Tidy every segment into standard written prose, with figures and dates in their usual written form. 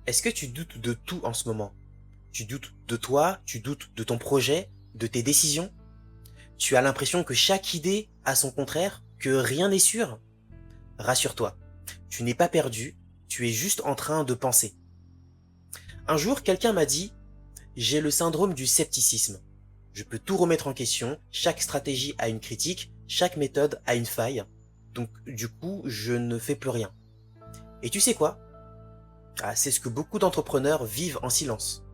Est-ce que tu doutes de tout en ce moment? Tu doutes de toi, tu doutes de ton projet, de tes décisions? Tu as l'impression que chaque idée a son contraire, que rien n'est sûr? Rassure-toi, tu n'es pas perdu, tu es juste en train de penser. Un jour, quelqu'un m'a dit: j'ai le syndrome du scepticisme. Je peux tout remettre en question, chaque stratégie a une critique, chaque méthode a une faille. Donc du coup, je ne fais plus rien. Et tu sais quoi? C'est ce que beaucoup d'entrepreneurs vivent en silence.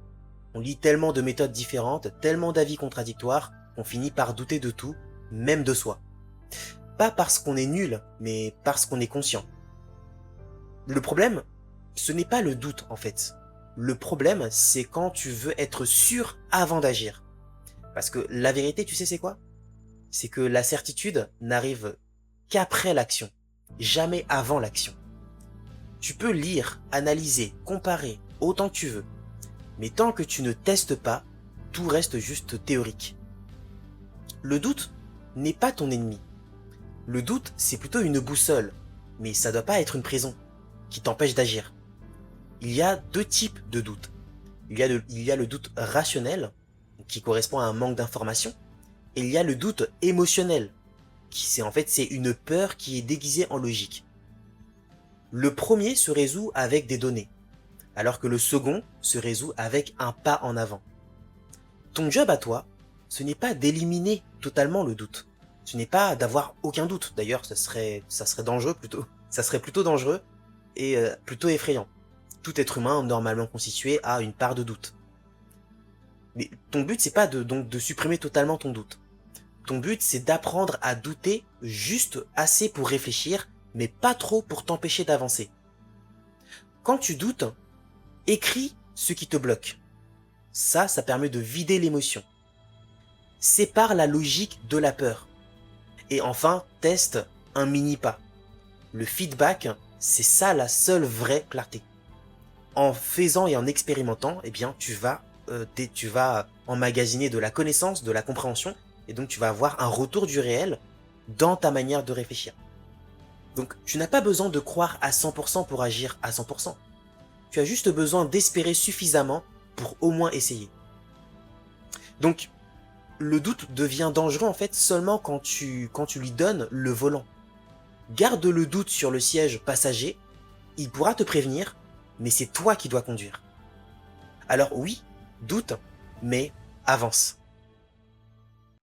On lit tellement de méthodes différentes, tellement d'avis contradictoires, qu'on finit par douter de tout, même de soi. Pas parce qu'on est nul, mais parce qu'on est conscient. Le problème, ce n'est pas le doute en fait. Le problème, c'est quand tu veux être sûr avant d'agir. Parce que la vérité, tu sais c'est quoi? C'est que la certitude n'arrive qu'après l'action, jamais avant l'action. Tu peux lire, analyser, comparer autant que tu veux, mais tant que tu ne testes pas, tout reste juste théorique. Le doute n'est pas ton ennemi. Le doute, c'est plutôt une boussole, mais ça doit pas être une prison qui t'empêche d'agir. Il y a deux types de doutes. Il y a le doute rationnel, qui correspond à un manque d'information, et il y a le doute émotionnel, qui c'est une peur qui est déguisée en logique. Le premier se résout avec des données, alors que le second se résout avec un pas en avant. Ton job à toi, ce n'est pas d'éliminer totalement le doute. Ce n'est pas d'avoir aucun doute. D'ailleurs, ça serait dangereux plutôt. Ça serait plutôt dangereux et plutôt effrayant. Tout être humain normalement constitué a une part de doute. Mais ton but, c'est pas donc de supprimer totalement ton doute. Ton but, c'est d'apprendre à douter juste assez pour réfléchir, mais pas trop pour t'empêcher d'avancer. Quand tu doutes, écris ce qui te bloque. Ça permet de vider l'émotion. Sépare la logique de la peur. Et enfin, teste un mini pas. Le feedback, c'est ça la seule vraie clarté. En faisant et en expérimentant, eh bien, tu vas emmagasiner de la connaissance, de la compréhension, et donc tu vas avoir un retour du réel dans ta manière de réfléchir. Donc tu n'as pas besoin de croire à 100% pour agir à 100%. Tu as juste besoin d'espérer suffisamment pour au moins essayer. Donc le doute devient dangereux en fait seulement quand tu lui donnes le volant. Garde le doute sur le siège passager, il pourra te prévenir, mais c'est toi qui dois conduire. Alors oui, doute, mais avance.